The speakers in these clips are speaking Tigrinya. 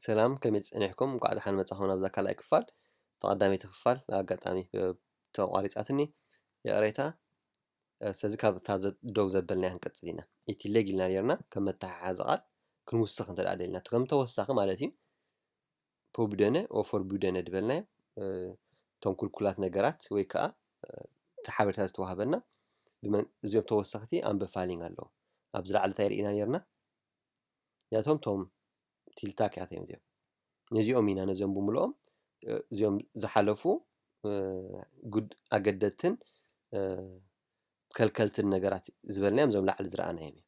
ሰላም ከመይ ፀኒሕኩም ጓዕዳ ሓን መጻኹም ኣብዛ ካልኣይ ክፋል ተቐዳሚት ክፋል ኣጋጣሚ ተቋሪፃትኒ የቕሬታ ስለዚ ካብታ ደው ዘበልና ክንቀፅል ኢና እቲ ሌግ ኢልና ነርና ከም መተሓሓዚ ቃል ክንውስኽ እንተ ደኣ ደሊና ከም ተወሳኺ ማለት እዩ ፖብደነ ኦፎርቡደነ ድበልናዮ እቶም ኩልኩላት ነገራት ወይ ከዓ እቲ ሓበሬታ ዝተዋህበና እዚኦም ተወሰኽቲ ኣንበፋሊንግ ኣለዎም ኣብዚ ላዕሊ እንታይ ርኢና ነርና ያቶም ቶም ቲልታክያት እዮም እዚኦም ነዚኦም ኢና ነዚኦም ብምልኦም እዚኦም ዝሓለፉ ኣገደድትን ከልከልትን ነገራት ዝበልናዮም እዞም ላዕሊ ዝረኣናዮም እዮም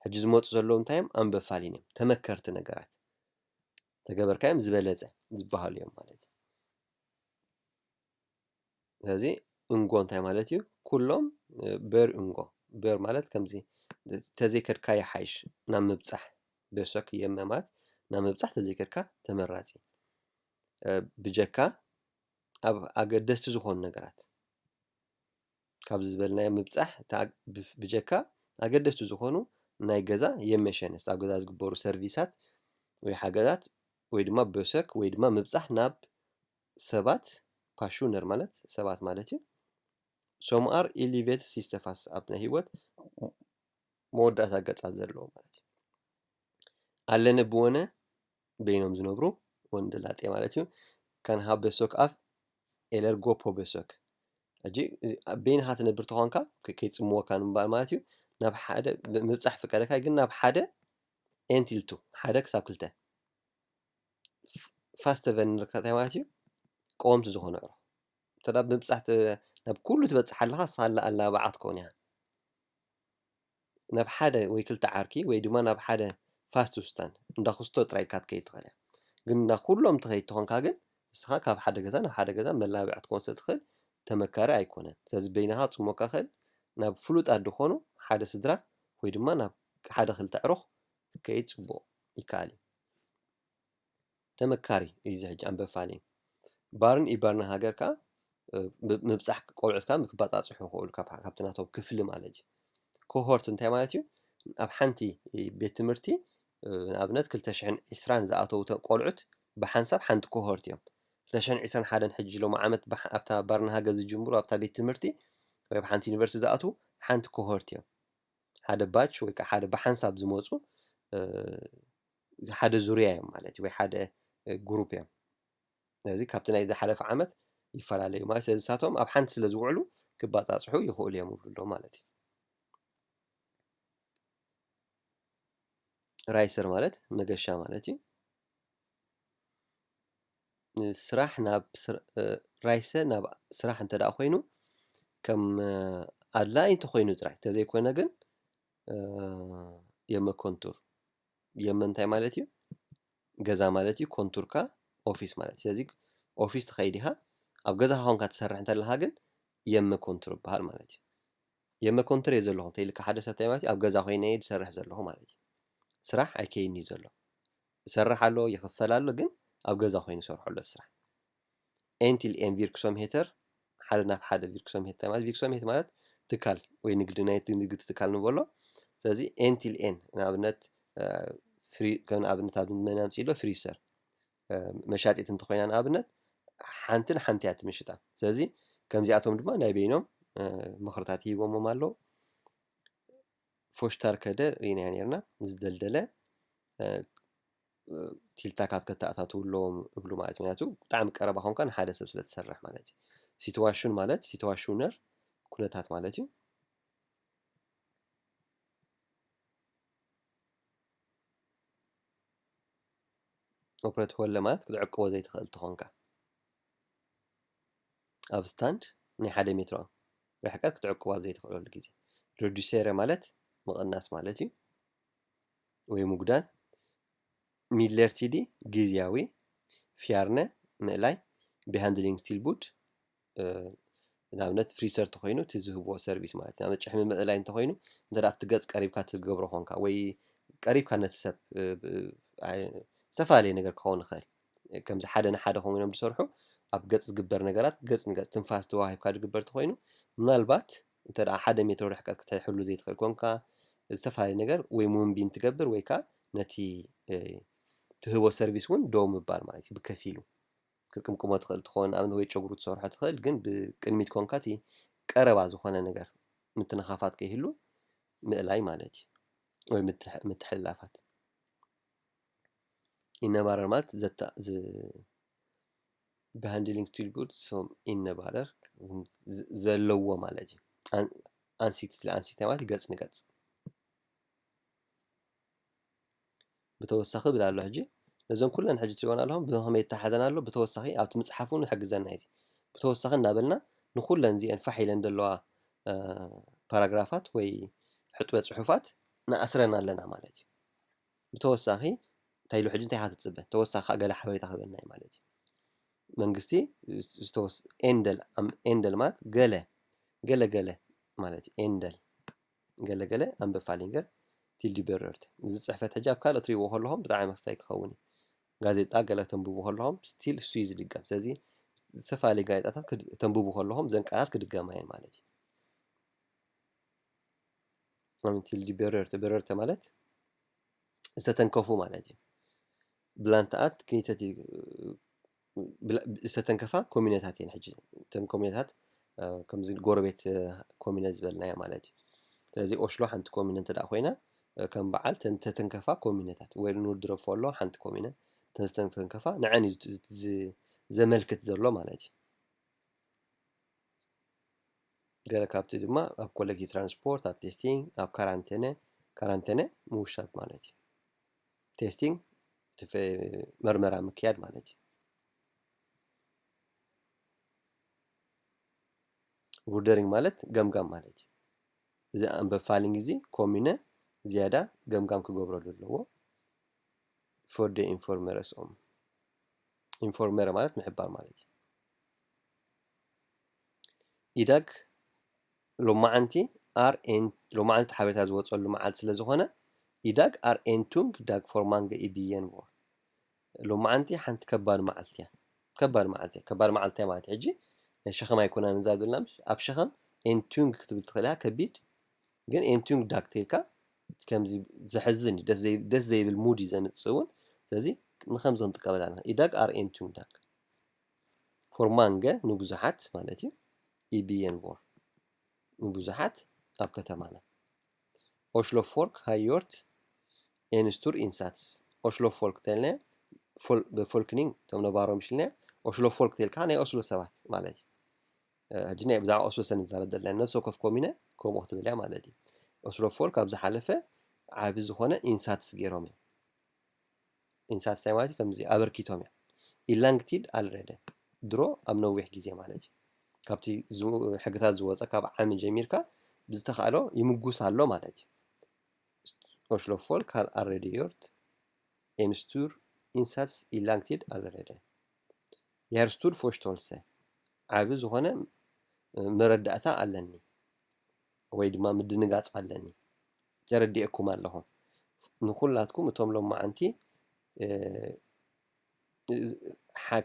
ሕጂ ዝመፁ ዘለዉ እንታይ እዮም ኣንበፋሊን እዮም ተመከርቲ ነገራት ተገበርካዮም ዝበለፀ ዝበሃሉ እዮም ማለት እዩ ስለዚ እንጎ እንታይ ማለት እዩ ኩሎም በር እንጎ በር ማለት ከምዚ ተዘይከድካዮ ሓይሽ ናብ ምብፃሕ በሰክ የመማት ናብ ምብፃሕ ተዘይከድካ ተመራፂ ብጀካ ኣብ ኣገደስቲ ዝኾኑ ነገራት ካብዚ ዝበልናዮ ምብፃሕ ብጀካ ኣገደስቲ ዝኾኑ ናይ ገዛ የመሸነስ ኣብ ገዛ ዝግበሩ ሰርቪሳት ወይ ሓገዛት ወይ ድማ በሰክ ወይ ድማ ምብፃሕ ናብ ሰባት ፓሹነር ማለት ሰባት ማለት እዩ some are elevated systems ኣብ ናይ ህይወት መወዳእታ ገፃት ዘለዎ ማለት እዩ ኣለነ ብወነ በይኖም ዝነብሩ ወንድ ላጤ ማለት እዩ ካን ሃብ በሰክ ኣፍ ኤለር ጎ ፖ በሰክ ሕጂ በይንኻ ትነብር ተኾንካ ከይፅምወካ ንምባል ማለት እዩ ናብ ሓደ ምብፃሕ ፍቀደካ ግን ናብ ሓደ ኤንቲልቱ ሓደ ክሳብ ክልተ ፋስተቨንርካ እንታይ ማለት እዩ ቀወምቲ ዝኾነ ኣዕሩኽ እንተዳ ብምብፃሕ ናብ ኩሉ ትበፅሕ ኣለኻ ንስኻ ኣላባዓ ትኮን ኢኻ ናብ ሓደ ወይ ክልተ ዓርኪ ወይ ድማ ናብ ሓደ ፋስት ውስታን እንዳኽስቶ ጥራይ ኢካ ክትከይድ ትኽእል ኢኻ ግን ኩሎም ትኸይድ ተኾንካ ግን ንስኻ ካብ ሓደ ገዛ ናብ ሓደ ገዛ መላብዕ ክትኮን ስለትኽእል ተመካሪ ኣይኮነን ስለዚ በይንኻ ክፅምወካ ይኽእል ናብ ፍሉጣት ድኾኑ ሓደ ስድራ ወይ ድማ ናብ ሓደ ክልተ ኣዕሩኽ ክትከይድ ፅቡቕ ይከኣል እዩ ተመካሪ እዩ እዚ ሕጂ ኣንበፋሊንግ ባርን ኢባርና ሃገር ከዓ ምብፃሕ ቆልዑትካ ክበፃፅሑ ይኽእሉ ካብቲ ናቶም ክፍሊ ማለት እዩ ኮሆርት እንታይ ማለት እዩ ኣብ ሓንቲ ቤት ትምህርቲ ንኣብነት 2020 ዝኣተዉ ቆልዑት ብሓንሳብ ሓንቲ ኮሆርት እዮም 2021 ሕጂ ሎሚ ዓመት ኣብታ ባርና ሃገር ዝጅምሩ ኣብታ ቤት ትምህርቲ ወይ ኣብ ሓንቲ ዩኒቨርሲቲ ዝኣትዉ ሓንቲ ኮሆርት እዮም ሓደ ባች ወይ ከዓ ሓደ ብሓንሳብ ዝመፁ ሓደ ዙርያ እዮም ማለት እዩ ወይ ሓደ ግሩፕ እዮም ስለዚ ካብቲ ናይ ዝሓለፈ ዓመት ይፈላለዩ ማለት ስለዚ ንሳቶም ኣብ ሓንቲ ስለ ዝውዕሉ ክበፃፅሑ ይኽእሉ እዮም ይብሉ ማለት እዩ ራይሰር ማለት መገሻ ማለት እዩ ስራሕ ናብ ራይሰ ናብ ስራሕ እንተ ደኣ ኮይኑ ከም ኣድላይ እንተኮይኑ ጥራይ ተዘይኮነ ግን የመኮንቱር የመንታይ ማለት እዩ ገዛ ማለት እዩ ኮንቱርካ ኦፊስ ማለት ስለዚ ኦፊስ ትኸይድ ኢኻ ኣብ ገዛኻ ኮንካ ትሰርሕ እንተለኻ ግን የመኮንቱር ይበሃል ማለት እዩ የመኮንቱር እየ ዘለኹ እንተኢልካ ሓደ ሰብ እንታይ ማለት እዩ ኣብ ገዛ ኮይነ እየ ዝሰርሕ ዘለኹ ማለት እዩ ስራሕ ኣይከይድን እዩ ዘሎ ይሰርሕ ኣሎ ይኽፈል ኣሎ ግን ኣብ ገዛ ኮይኑ ይሰርሖ ኣሎ ስራሕ ኤንቲል ኤን ቪርክሶምሄተር ሓደ ናብ ሓደ ቪርክሶምሄተር ማለት ቪርክሶምሄተር ማለት ትካል ወይ ንግዲ ናይቲ ንግዲ ትካል ንበሎ ስለዚ ኤንቲል ኤን ንኣብነት ከም ንኣብነት ኣብ መናምፂ ኢሎ ፍሪሰር መሻጢት እንተኮይና ንኣብነት ሓንቲን ሓንቲ እያ ትምሽጣ ስለዚ ከምዚኣቶም ድማ ናይ በይኖም ምኽርታት ሂቦሞም ኣለዉ ፎሽታር ከደ ሪናያ ነርና ዝደልደለ ቲልታካት ከተኣታትውለዎም እብሉ ማለት ምክንያቱ ብጣዕሚ ቀረባ ኮንካ ንሓደ ሰብ ስለ ትሰርሕ ማለት እዩ ሲትዋሽን ማለት ሲትዋሽነር ኩነታት ማለት እዩ ኦፕሬት ሆለ ማለት ክትዕቅቦ ዘይትኽእል ተኾንካ ኣብ ስታንድ ናይ ሓደ ሜትሮ ርሕቀት ክትዕቅቦ ኣብ ዘይትኽእለሉ ግዜ ሬዱሴረ ማለት ምቕናስ ማለት እዩ ወይ ምጉዳን ሚለርቲዲ ጊዜያዊ ፊያርነ ምእላይ ቢሃንድሊንግ ስቲል ቡድ ንኣብነት ፍሪሰር እንተኮይኑ እቲ ዝህቦ ሰርቪስ ማለት እዩ ንኣብነት ጭሕሚ ምእላይ እንተኮይኑ እንተዳ ኣብቲ ገፅ ቀሪብካ ትገብሮ ኮንካ ወይ ቀሪብካ ነቲ ሰብ ዝተፈላለየ ነገር ክኸውን ይኽእል ከምዚ ሓደ ንሓደ ኮይኖም ዝሰርሑ ኣብ ገፅ ዝግበር ነገራት ገፅ ንገፅ ትንፋስ ተዋሂብካ ዝግበር እንተኮይኑ ምናልባት እንተዳ ሓደ ሜትሮ ርሕቀት ክትሕሉ ዘይትኽእል ኮንካ ዝተፈላለዩ ነገር ወይ ሙንቢን ትገብር ወይ ከዓ ነቲ تهبو سيرفيس ون دوم مبال مالتي بكفيلو كقمقمو تخيل تخون أبن ወይ ጨጉሩ ትሰርሖ ትኽእል ግን ብቅድሚት ኮንካቲ ቀረባ ዝኾነ ነገር ምትንኻፋት ከይህሉ ምእላይ ማለት እዩ ወይ ምትሕልላፋት ይነባረር ማለት በሃንድሊንግ ስቲል ጉድ ሶም ይነባረር ዘለዎ ማለት እዩ አንሲቲ ማለት ገጽ ንገጽ بتوسخ بلا له حجي لازم كلنا حجي تريون لهم بهم يتحدنا له بتوسخي أو تمسحفون حق زنايتي بتوسخ نابلنا نخلنا نزي نفحي لندلوا باراجرافات وي حطوا صحفات نأسرنا لنا مالتي بتوسخي تايلو حجي انتي حاتتصبه توسخ قال حبيت اخبرنا مالتي منغستي استوس اندل مات قال مالتي اندل قال ام بفالينجر تيلدي بيررت إذا صحفت حجاب كلا تريوه لهم بتاع مستيق خوني ጋዜጣ ገለ ተንብቡ ከለዎም ስቲል እሱ እዩ ዝድገም ስለዚ ዝተፈላለዩ ጋዜጣታት ተንብቡ ከለዎም ዘን ቃላት ክድገማ እየን ማለት እዩ until በረርተ ማለት ዝተንከፉ ማለት እዩ ብላንታኣት ክኒተት ዝተንከፋ ኮሚኒታት እየን ሕጂ ተን ኮሚኒታት ከምዚ ጎረቤት ኮሚኒት ዝበልናያ ማለት እዩ ስለዚ ኦሽሎ ሓንቲ ኮሚኒት እንተዳ ኮይና ከም በዓል ተንከፋ ኮሚኒታት ወይ ንውድሮ ፈሎ ሓንቲ ኮሚኒት ተንከፋ ንዓኒ ዘመልክት ዘሎ ማለት እዩ ገለ ካብቲ ድማ ኣብ ኮሌክቲቭ ትራንስፖርት ኣብ ቴስቲንግ ኣብ ካራንቴነ ምውሻት ማለት እዩ ቴስቲንግ መርመራ ምክያድ ማለት እዩ ቡርደሪንግ ማለት ገምጋም ማለት እዩ እዚ ኣንበፋሊንግ እዚ ኮሚነ ዝያዳ ገምጋም ክገብረሉ ኣለዎ for the informers ኢንፎርመር ማለት ምሕባር ማለት እዩ ኢዳግ ሎማዓንቲ ሎማዓንቲ ሓበሬታ ዝወፀሉ መዓልቲ ስለ ዝኾነ ኢዳግ ኣር ኤንቱንግ ዳግ ፎርማንገ ኢቢየን ቮር ሎማዓንቲ ሓንቲ ከባድ መዓልቲ እያ ከባድ መዓልቲ ማለት ሕጂ ሸኸም ኣይኮናን ንዛብልና ምሽ ኣብ ሸኸም ኤንቱንግ ክትብል ትኽእል ኢኻ ከቢድ ግን ኤንቱንግ ዳግ ተይልካ ከምዚ ዘሕዝን ደስ ዘይብል ሙድ እዩ ዘምፅእ እውን ስለዚ ንከምዚ ክንጥቀመላ ንኽእል ኢዳግ ኣር ኤንቱንግ ዳግ ፎርማንገ ንብዙሓት ማለት እዩ ኢቢየን ቮር ንብዙሓት ኣብ ከተማና ኦሽሎ ፎልክ ሃዮርት ኤንስቱር ኢንሳትስ ኦሽሎ ፎልክ ተልና ብፎልክኒንግ እቶም ነባሮም ሽልና ኦሽሎ ፎልክ ተልካ ናይ ኦስሎ ሰባት ማለት እዩ ሕጂ ናይ ብዛዕባ ኦስሎ ሰን ዝዛረብ ዘለና ነፍሲ ወከፍ ኮሚነ ከምኡ ክትብል እያ ማለት እዩ ኦስሎ ፎልክ ኣብ ዝሓለፈ ዓቢ ዝኾነ ኢንሳትስ ገይሮም እዮም ኢንሳትስ እንታይ ማለት እዩ ከምዚ ኣበርኪቶም እዮም ኢላንግቲድ ኣልሬደ ድሮ ኣብ ነዊሕ ግዜ ማለት እዩ ካብቲ ሕግታት ዝወፀ ካብ ዓሚ ጀሚርካ ብዝተኻእሎ ይምጉስ ኣሎ ማለት እዩ ኦሽሎ ፎልክ ሃር ኣልሬዲ ዮርት ኤንስቱር ኢንሳትስ ኢላንግቲድ ኣልሬደ የርስቱድ ፎሽቶልሰ ዓቢ ዝኾነ መረዳእታ ኣለኒ ወይ ድማ ምድንጋፅ ኣለኒ ተረዲአኩም ኣለኹም ንኩላትኩም እቶም ሎማዓንቲ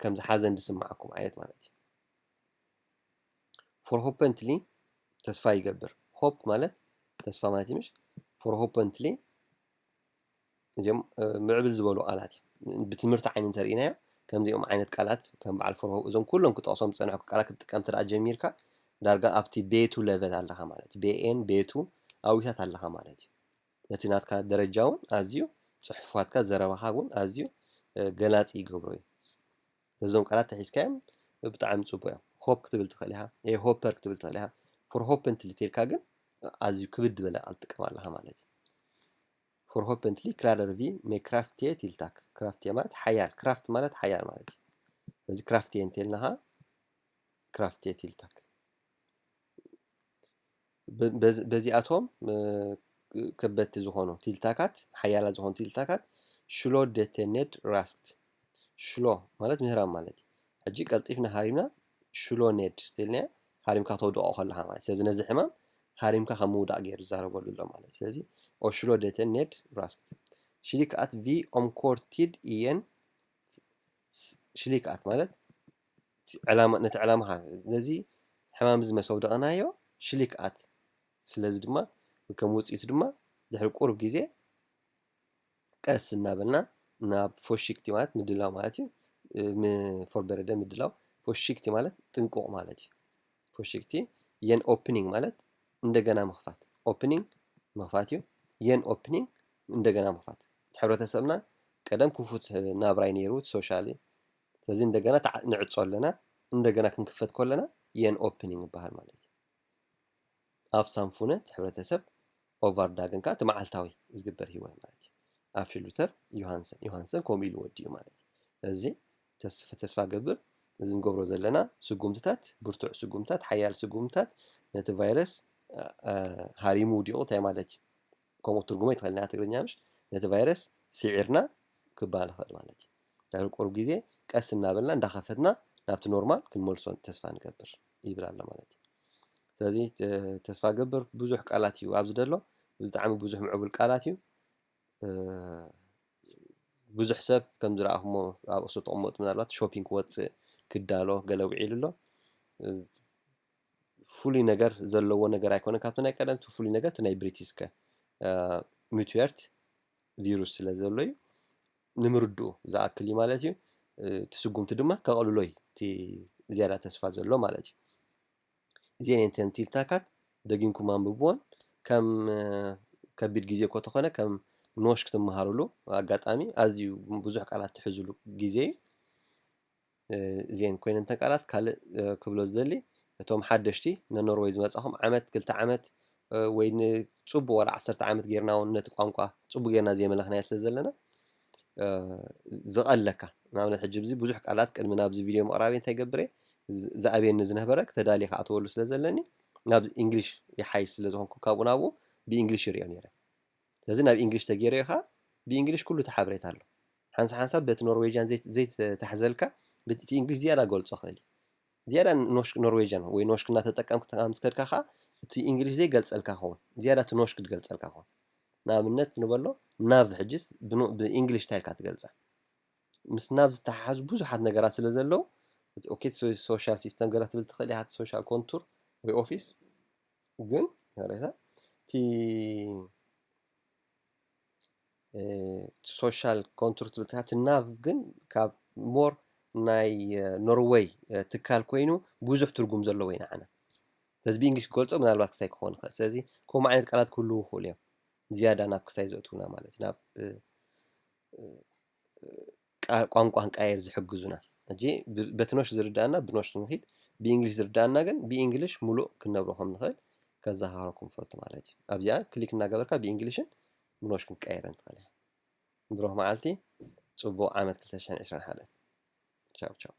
ከምዚ ሓዘን ዝስማዓኩም ዓይነት ማለት እዩ ፎር ሆፐንትሊ ተስፋ ይገብር ሆፕ ማለት ተስፋ ማለት እዩ ምሽ ፎር ሆፐንትሊ እዚኦም ምዕብል ዝበሉ ቃላት እዮም ብትምህርቲ ዓይኒ እንተርኢናዮ ከምዚኦም ዓይነት ቃላት ከም በዓል ፎር ሆፕ እዞም ኩሎም ክጠቕሶም ዝፀንሑ ቃላት ክትጥቀም ትርአ ጀሚርካ ዳርጋ ኣብቲ ቤቱ ለቨል ኣለኻ ማለት እዩ ቤኤን ቤቱ ኣዊታት ኣለኻ ማለት እዩ ነቲ ናትካ ደረጃ እውን ኣዝዩ ፅሑፋትካ ዘረባኻ እውን ኣዝዩ ገላፂ ይገብሮ እዩ እዞም ቃላት ተሒዝካዮም ብጣዕሚ ፅቡቅ እዮም ሆፕ ክትብል ትኽእል ኢኻ ሆፐር ክትብል ትኽእል ኢኻ ፎር ሆፐንትሊ ተልካ ግን ኣዝዩ ክብድ ዝበለ ቃል ትጥቀም ኣለኻ ማለት እዩ ፎር ሆፐንትሊ ክላረርቪ ሜክራፍትየ ትልታክ ክራፍትየ ማለት ሓያል ክራፍት ማለት ሓያል ማለት እዩ እዚ ክራፍትየ እንተልናኻ ክራፍትየ ትልታክ በዚኣቶም ከበድቲ ዝኾኑ ቲልታካት ሓያላት ዝኾኑ ቲልታካት ሽሎ ደተኔድ ራስክት ሽሎ ማለት ምህራም ማለት እዩ ሕጂ ቀልጢፍና ሃሪምና ሽሎ ኔድ ተልናያ ሃሪምካ ተወድቆ ከለኻ ማለት ስለዚ ነዚ ሕማም ሃሪምካ ከም ምውዳቕ ገይሩ ዝዛረበሉ ኣሎ ማለት ስለዚ ኦሽሎ ደተኔድ ራስክት ሽሊክኣት ቪ ኦምኮርቲድ እየን ሽሊክኣት ማለት ነቲ ዕላማኻ ነዚ ሕማም እዚ መሰውደቕናዮ ሽሊክኣት ስለዚ ድማ ከም ውፅኢቱ ድማ ድሕሪ ቁርብ ግዜ ቀስ እናበልና ናብ ፎሽክቲ ማለት ምድላው ማለት እዩ ፎር በረደ ምድላው ፎሽክቲ ማለት ጥንቁቅ ማለት እዩ ፎሽክቲ የን ኦፕኒንግ ማለት እንደገና መኽፋት ኦፕኒንግ መኽፋት እዩ የን ኦፕኒንግ እንደገና መኽፋት ሕብረተሰብና ቀደም ክፉት ናብራይ ነይሩ ሶሻሊ ስለዚ እንደገና ንዕፆ ኣለና እንደገና ክንክፈት ከለና የን ኦፕኒንግ ይበሃል ማለት እዩ ኣብ ሳንፉነት ሕብረተሰብ ኦቨርዳግን ከዓ መዓልታዊ ዝግበር ሂወት ማለት እዩ ኣብ ፊሉተር ዮሃንሰን ከምኡ ኢሉ ወዲኡ ማለት እዩ እዚ ተስፋ ገብር እዚ ንገብሮ ዘለና ስጉምትታት ብርቱዕ ስጉምትታት ሓያል ስጉምትታት ነቲ ቫይረስ ሃሪሙ ወዲቑ እንታይ ማለት እዩ ከምኡ ትርጉሞ ይትኽእልና ትግርኛ ምሽ ነቲ ቫይረስ ስዒርና ክባሃል ይኽእል ማለት እዩ ድሕሪ ቁሩብ ግዜ ቀስ እናበልና እንዳኸፈትና ናብቲ ኖርማል ክንመልሶ ተስፋ ንገብር ይብል ኣሎ ማለት እዩ ስለዚ ተስፋ ገብር ብዙሕ ቃላት እዩ ኣብዚ ደሎ ብጣዕሚ ብዙሕ ምዕቡል ቃላት እዩ ብዙሕ ሰብ ከም ዝረኣኹሞ ኣብ እሱ ተቐመጡ ምናልባት ሾፒንግ ክወፅእ ክዳሎ ገለ ውዒሉ ኣሎ ፍሉይ ነገር ዘለዎ ነገር ኣይኮነን ካብቲ ናይ ቀደምቲ ፍሉይ ነገር እቲ ናይ ብሪቲስከ ሚትዌርት ቪሩስ ስለ ዘሎ እዩ ንምርድኡ ዝኣክል እዩ ማለት እዩ እቲ ስጉምቲ ድማ ከቕልሎ እዩ እቲ ዝያዳ ተስፋ ዘሎ ማለት እዩ እዚአን ተንቲልታካት ደጊምኩም አንብብዎን ከም ከቢድ ግዜ እኮ ተኾነ ከም ኖሽ ክትመሃሩሉ ኣጋጣሚ ኣዝዩ ብዙሕ ቃላት ትሕዝሉ ግዜ እዚአን ኮይነን ተን ቃላት ካልእ ክብሎ ዝደሊ እቶም ሓደሽቲ ንኖርዌይ ዝመጻኹም ዓመት 2 ዓመት ወይ ንጽቡቕ ወላ 10 ዓመት ጌርና እውን ነቲ ቋንቋ ጽቡቕ ጌርና ዘየመለኽናዮ ስለ ዘለና ዝቐለካ ንኣብነት ሕጂ ብዚ ብዙሕ ቃላት ቅድሚ ናብዚ ቪድዮ ምቕራበይ እንታይ ገብረ ዝኣበየኒ ዝነበረ ክተዳልየ ክኣትወሉ ስለ ዘለኒ ናብ እንግሊሽ ይሓይሽ ስለ ዝኾንኩ ካብኡ ናብኡ ብእንግሊሽ ይሪኦ ነይረ ስለዚ ናብ እንግሊሽ ተገይረዮ ከዓ ብእንግሊሽ ኩሉ ተሓበሬታ ኣሎ ሓንሳብ በቲ ኖርዌጅያን ዘይተሕዘልካ በቲ እንግሊሽ ዝያዳ ገልጾ ክእል ዝያዳ ኖርዌጅያን ወይ ኖሽክ እናተጠቀምክ ምስከድካ ከዓ እቲ እንግሊሽ ዘይገልጸልካ ኸውን ዝያዳ እቲ ኖሽክ ትገልጸልካ ኸውን ንኣብነት ንበሎ ናብ ሕጅስ ብእንግሊሽ ታይልካ ትገልጻ ምስ ናብ ዝተሓሓዙ ብዙሓት ነገራት ስለ ዘለዉ ኦኬ ሶሻል ሲስተም ገለ ትብል ትኽእል ኢኻ ሶሻል ኮንቱር ወይ ኦፊስ ግን ሬታ እቲ ሶሻል ኮንቱር ትብል ትኻ እቲ ናብ ግን ካብ ሞር ናይ ኖርዌይ ትካል ኮይኑ ብዙሕ ትርጉም ዘለዎ ኢና ዓና ስለዚ ብእንግሊሽ ክገልፆ ምናልባት ክሳይ ክኾን ይኽእል ስለዚ ከምኡ ዓይነት ቃላት ክህልው ይኽእሉ እዮም ዝያዳ ናብ ክሳይ ዘእትውና ማለት እዩ ናብ ቋንቋ ክንቀያየር ዝሕግዙና ሕጂ በቲ ኖሽ ዝርዳእና ብኖሽ ክንኺድ ብእንግሊሽ ዝርዳእና ግን ብእንግሊሽ ሙሉእ ክንነብሮ ከም ንኽእል ከዘኻኽረኩም ፈቱ ማለት እዩ ኣብዚኣ ክሊክ እናገበርካ ብእንግሊሽን ብኖሽ ክንቀያየረን ትኽእል ኢኻ ብሩህ መዓልቲ ጽቡቕ ዓመት 2021 ቻው ቻው